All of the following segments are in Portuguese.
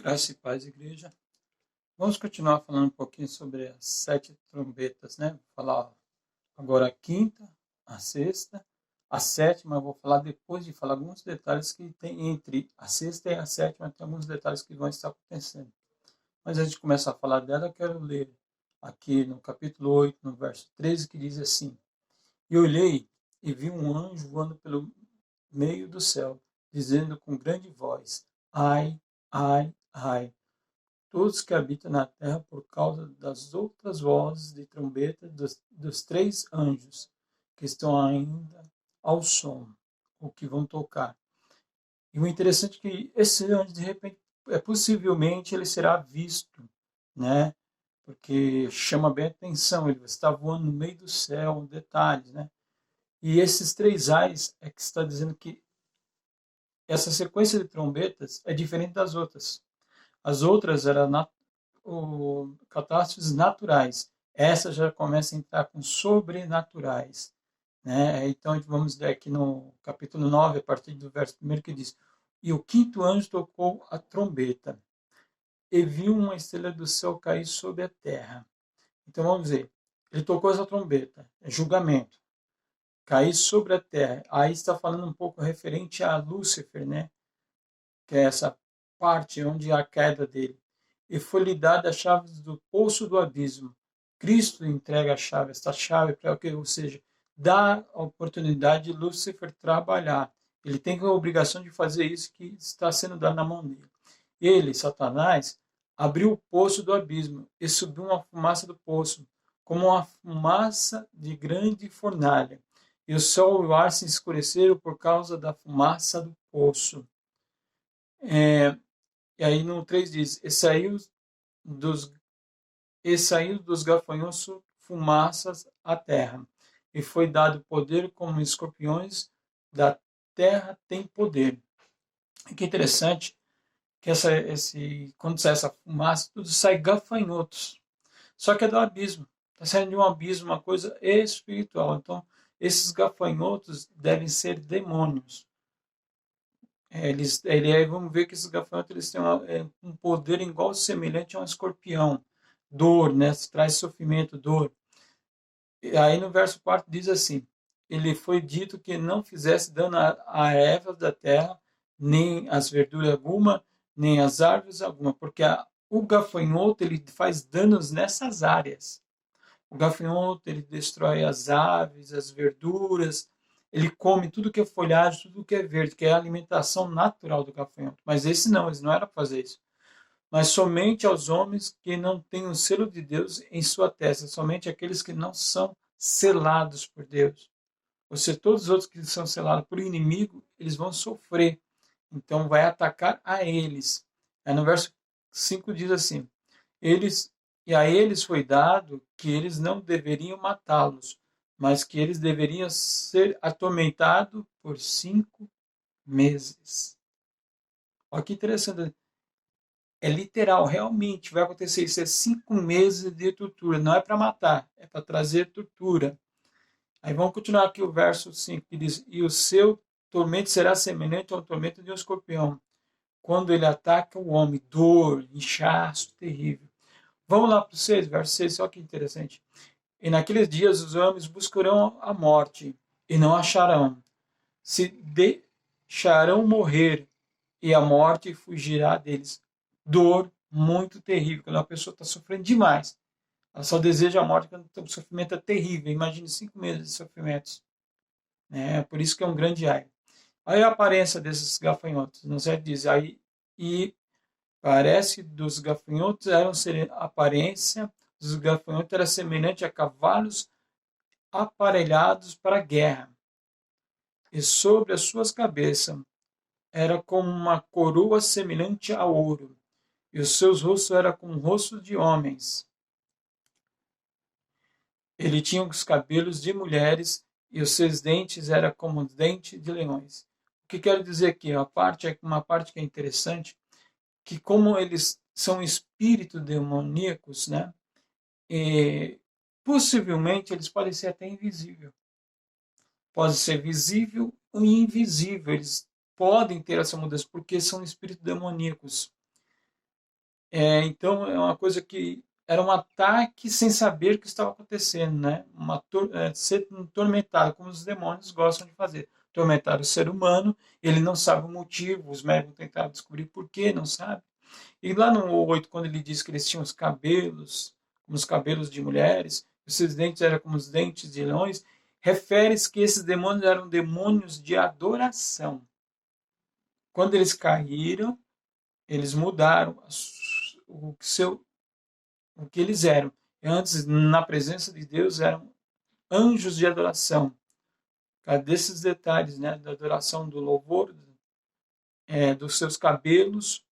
Graça e paz, igreja. Vamos continuar falando um pouquinho sobre as 7 trombetas, né? Vou falar agora a quinta, a sexta, a sétima. Eu vou falar depois de falar alguns detalhes que tem entre a sexta e a sétima. Tem alguns detalhes que vão estar acontecendo. Mas antes de começar a falar dela, eu quero ler aqui no capítulo 8, no verso 13, que diz assim: E olhei e vi um anjo voando pelo meio do céu, dizendo com grande voz: Ai, ai, ai, todos que habitam na terra, por causa das outras vozes de trombeta dos 3 anjos que estão ainda ao som, ou que vão tocar. E o interessante é que esse anjo, de repente, possivelmente ele será visto, né? Porque chama bem a atenção, ele está voando no meio do céu, detalhes, né? E esses 3 ais é que está dizendo que essa sequência de trombetas é diferente das outras. As outras eram catástrofes naturais. Essa já começa a entrar com sobrenaturais. Né? Então, vamos ler aqui no capítulo 9, a partir do verso 1, que diz: E o quinto anjo tocou a trombeta, e viu uma estrela do céu cair sobre a terra. Então, vamos ver. Ele tocou essa trombeta, é julgamento, cair sobre a terra. Aí está falando um pouco referente a Lúcifer, né? Que é essa parte onde há a queda dele. E foi-lhe dada a chave do poço do abismo. Cristo entrega a chave, esta chave para que, ou seja, dá a oportunidade de Lúcifer trabalhar. Ele tem a obrigação de fazer isso que está sendo dado na mão dele. Ele, Satanás, abriu o poço do abismo e subiu uma fumaça do poço, como uma fumaça de grande fornalha. E o sol e o ar se escureceram por causa da fumaça do poço. E aí no 3 diz: dos, e saiu dos gafanhotos fumaças à terra, e foi dado poder como escorpiões da terra tem poder. E que interessante que quando sai essa fumaça, tudo sai gafanhotos. Só que é do abismo. Está saindo de um abismo, uma coisa espiritual. Então, esses gafanhotos devem ser demônios. Vamos ver que esses gafanhotos eles têm um poder igual semelhante a um escorpião. Dor, né? Traz sofrimento, dor. E aí no verso 4 diz assim: Ele foi dito que não fizesse dano a ervas da terra, nem as verduras alguma, nem as árvores alguma, porque o gafanhoto ele faz danos nessas áreas. O gafanhoto, ele destrói as aves, as verduras, ele come tudo que é folhagem, tudo que é verde, que é a alimentação natural do gafanhoto. Mas esse não, eles não eram para fazer isso. Mas somente aos homens que não têm o selo de Deus em sua testa, somente aqueles que não são selados por Deus. Ou seja, todos os outros que são selados por inimigo, eles vão sofrer. Então vai atacar a eles. Aí no verso 5 diz assim: eles e a eles foi dado que eles não deveriam matá-los, mas que eles deveriam ser atormentados por 5 meses. Olha que interessante. É literal, realmente vai acontecer isso. É 5 meses de tortura. Não é para matar, é para trazer tortura. Aí vamos continuar aqui o verso 5, que diz: E o seu tormento será semelhante ao tormento de um escorpião, quando ele ataca o homem. Dor, inchaço terrível. Vamos lá para o 6, verso 6, olha que interessante. E naqueles dias os homens buscarão a morte e não acharão. Se deixarão morrer e a morte fugirá deles. Dor muito terrível, quando a pessoa está sofrendo demais. Ela só deseja a morte quando o sofrimento é terrível. Imagine 5 meses de sofrimentos. Por isso que é um grande ai. Aí a aparência desses gafanhotos. Não sei dizer. Aí, e parece dos gafanhotos a aparência dos gafanhotos era semelhante a cavalos aparelhados para a guerra. E sobre as suas cabeças era como uma coroa semelhante a ouro. E os seus rostos eram como rostos de homens. Ele tinha os cabelos de mulheres e os seus dentes eram como dentes de leões. O que quero dizer aqui? Uma parte que é interessante, que como eles são espíritos demoníacos, né? E possivelmente eles podem ser até invisíveis. Pode ser visível ou invisível. Eles podem ter essa mudança porque são espíritos demoníacos. Então, é uma coisa que era um ataque sem saber o que estava acontecendo, né? Ser atormentado, como os demônios gostam de fazer. Atormentar o ser humano, ele não sabe o motivo, os médicos tentaram descobrir por quê, não sabe. E lá no 8, quando ele diz que eles tinham os cabelos, como os cabelos de mulheres, os seus dentes eram como os dentes de leões, refere-se que esses demônios eram demônios de adoração. Quando eles caíram, eles mudaram o que eles eram. Antes, na presença de Deus, eram anjos de adoração. Cadê esses detalhes, né? Da adoração, do louvor, dos seus cabelos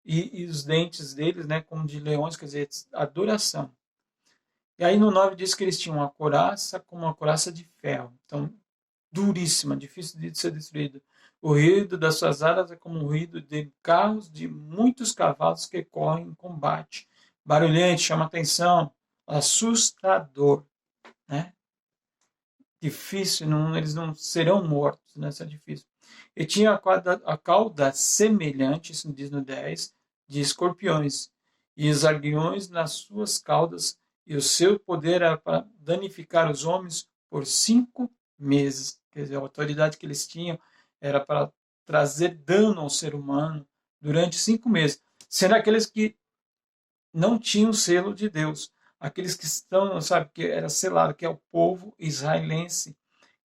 e os dentes deles, né? Como de leões, quer dizer, adoração. E aí no 9 diz que eles tinham uma couraça como uma couraça de ferro. Então, duríssima, difícil de ser destruída. O ruído das suas alas é como o ruído de carros de muitos cavalos que correm em combate. Barulhente, chama atenção, assustador, né? Difícil, não, eles não serão mortos, né? Isso é difícil. E tinha a cauda semelhante, isso diz no 10, de escorpiões, e os aguilhões nas suas caudas, e o seu poder era para danificar os homens por 5 meses. Quer dizer, a autoridade que eles tinham era para trazer dano ao ser humano durante 5 meses. Sendo aqueles que não tinham o selo de Deus. Aqueles que estão, sabe, que era selado, que é o povo israelense.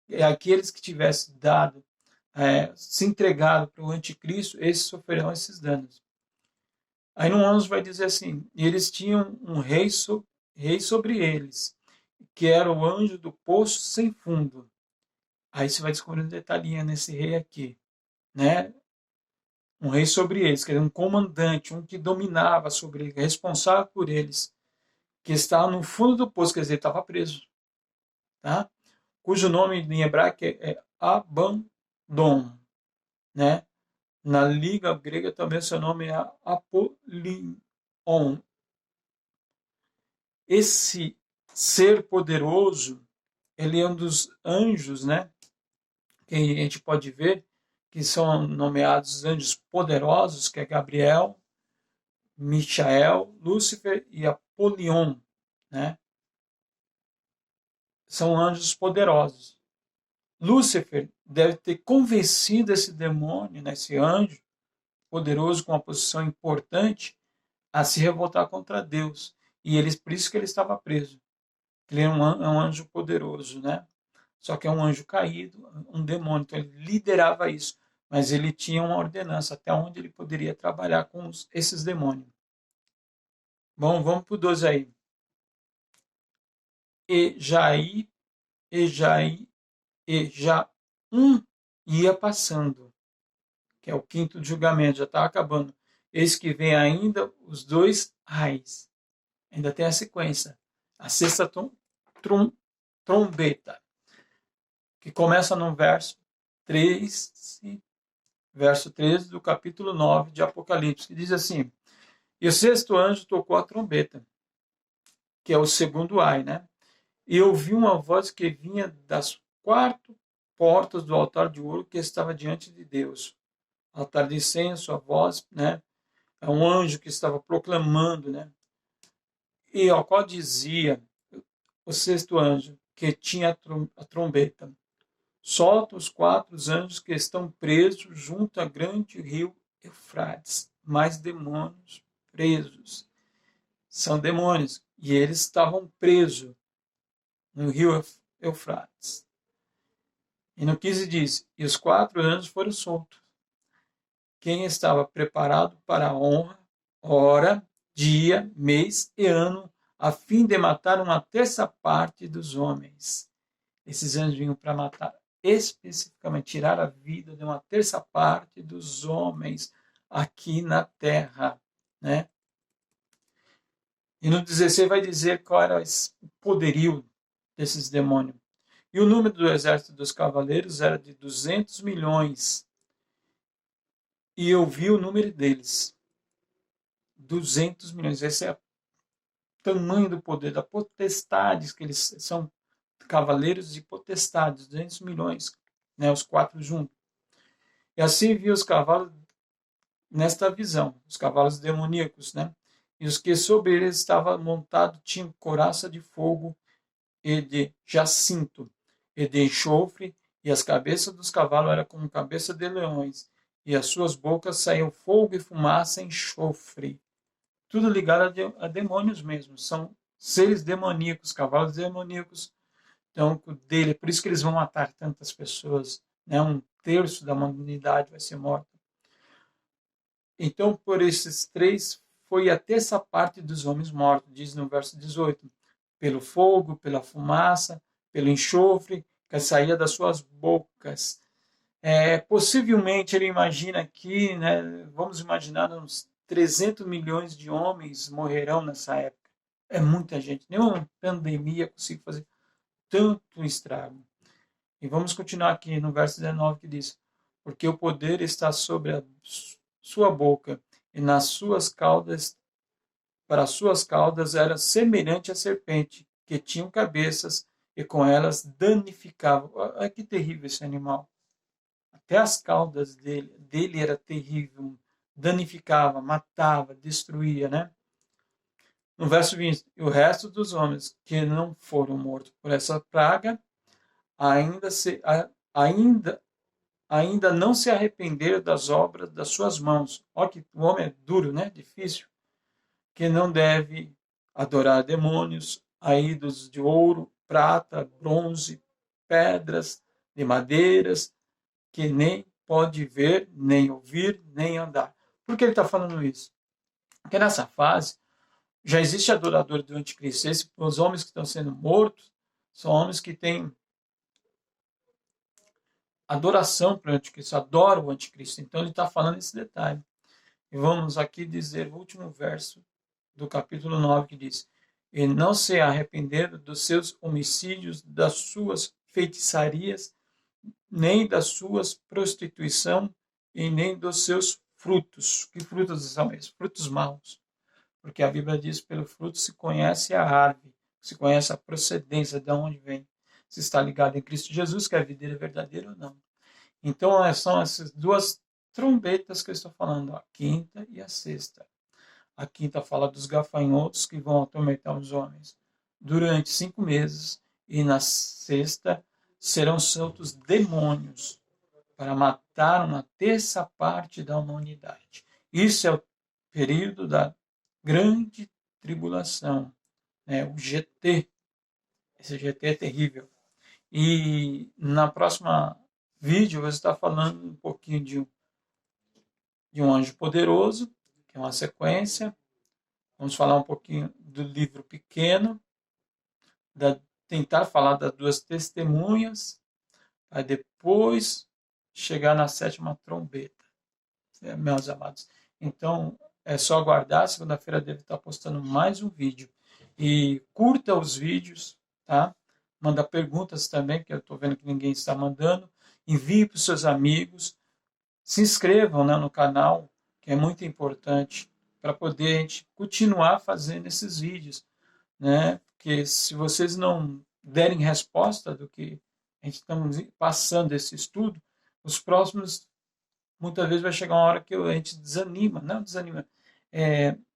É aqueles que tivessem dado, se entregado para o anticristo, esses sofrerão esses danos. Aí no 11 vai dizer assim, e eles tinham um rei sobre eles, que era o anjo do poço sem fundo. Aí você vai descobrir um detalhinho nesse rei aqui, né? Um rei sobre eles, que era um comandante, um que dominava sobre eles, responsável por eles, que estava no fundo do poço, quer dizer, estava preso, tá? Cujo nome em hebraico é Abandon, né? Na língua grega também o seu nome é Apolion. Esse ser poderoso, ele é um dos anjos, né? Que a gente pode ver que são nomeados anjos poderosos, que é Gabriel, Michael, Lúcifer e Apolion, né? São anjos poderosos. Lúcifer deve ter convencido esse demônio, né, esse anjo poderoso com uma posição importante, a se revoltar contra Deus. E por isso que ele estava preso. Ele é um anjo poderoso, né? Só que é um anjo caído, um demônio. Então ele liderava isso. Mas ele tinha uma ordenança até onde ele poderia trabalhar com esses demônios. Bom, vamos para o 12 aí. E já ia passando, que é o quinto julgamento, já está acabando. Eis que vem ainda os 2 ais. Ainda tem a sequência. A sexta trombeta, que começa no verso 13 do capítulo 9 de Apocalipse, que diz assim: E o sexto anjo tocou a trombeta, que é o segundo ai, né? E ouvi uma voz que vinha das 4 portas do altar de ouro que estava diante de Deus. Altar de incenso, a voz, né? É um anjo que estava proclamando, né? E ao qual dizia o sexto anjo, que tinha a trombeta: Solta os 4 anjos que estão presos junto a grande rio Eufrates. Mais demônios presos. São demônios. E eles estavam presos no rio Eufrates. E no 15 diz: E os 4 anjos foram soltos. Quem estava preparado para a honra, hora, dia, mês e ano, a fim de matar uma terça parte dos homens. Esses anjos vinham para matar especificamente, tirar a vida de uma terça parte dos homens aqui na terra, né? E no 16 vai dizer qual era o poderio desses demônios. E o número do exército dos cavaleiros era de 200 milhões. E eu vi o número deles. 200 milhões. Esse é o tamanho do poder, da potestade, que eles são cavaleiros de potestades, 200 milhões, né, os 4 juntos. E assim vi os cavalos nesta visão, os cavalos demoníacos, né? e os que sobre eles estavam montados tinham couraça de fogo e de jacinto, e de enxofre, e as cabeças dos cavalos eram como cabeça de leões, e as suas bocas saíam fogo e fumaça e enxofre. Tudo ligado a demônios mesmo, são seres demoníacos, cavalos demoníacos. Então, dele, por isso que eles vão matar tantas pessoas, né? 1/3 da humanidade vai ser morta. Então, por esses 3, foi a terça parte dos homens mortos, diz no verso 18, pelo fogo, pela fumaça, pelo enxofre que saía das suas bocas. Possivelmente, ele imagina aqui, né, vamos imaginar, uns 300 milhões de homens morrerão nessa época. É muita gente. Nenhuma pandemia consegue fazer tanto estrago. E vamos continuar aqui no verso 19 que diz: porque o poder está sobre a sua boca e nas suas caudas, para as suas caudas era semelhante à serpente, que tinham cabeças e com elas danificavam. Olha que terrível esse animal. Até as caudas dele era terrível, danificava, matava, destruía, né? No verso 20, e o resto dos homens que não foram mortos por essa praga ainda ainda não se arrependeram das obras das suas mãos. Olha que o homem é duro, né? Difícil. Que não deve adorar demônios, a ídolos de ouro, prata, bronze, pedras, de madeiras, que nem pode ver, nem ouvir, nem andar. Por que ele está falando isso? Porque nessa fase já existe adorador do anticristo. Os homens que estão sendo mortos são homens que têm adoração para o anticristo, adoram o anticristo. Então ele está falando esse detalhe. E vamos aqui dizer o último verso do capítulo 9, que diz: e não se arrependeram dos seus homicídios, das suas feitiçarias, nem das suas prostituição, e nem dos seus frutos. Que frutos são esses? Frutos maus. Porque a Bíblia diz: pelo fruto se conhece a árvore, se conhece a procedência, de onde vem, se está ligado em Cristo Jesus, que a videira é verdadeira ou não. Então, são essas duas trombetas que eu estou falando, a quinta e a sexta. A quinta fala dos gafanhotos que vão atormentar os homens durante 5 meses, e na sexta serão soltos demônios para matar uma terça parte da humanidade. Isso é o período da grande tribulação, né? O GT. Esse GT é terrível. E na próxima vídeo, você está falando um pouquinho de um anjo poderoso, que é uma sequência. Vamos falar um pouquinho do livro pequeno, tentar falar das 2 testemunhas, para depois chegar na 7ª trombeta, meus amados. Então, é só aguardar, segunda-feira deve estar postando mais um vídeo. E curta os vídeos, tá? Manda perguntas também, que eu estou vendo que ninguém está mandando. Envie para os seus amigos. Se inscrevam, né, no canal, que é muito importante para poder a gente continuar fazendo esses vídeos, né? Porque se vocês não derem resposta do que a gente está passando esse estudo, os próximos, muitas vezes vai chegar uma hora que a gente desanima, não desanima,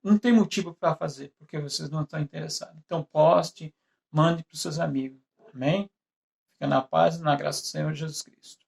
não tem motivo para fazer, porque vocês não estão interessados. Então poste, mande para os seus amigos, amém? Fica na paz e na graça do Senhor Jesus Cristo.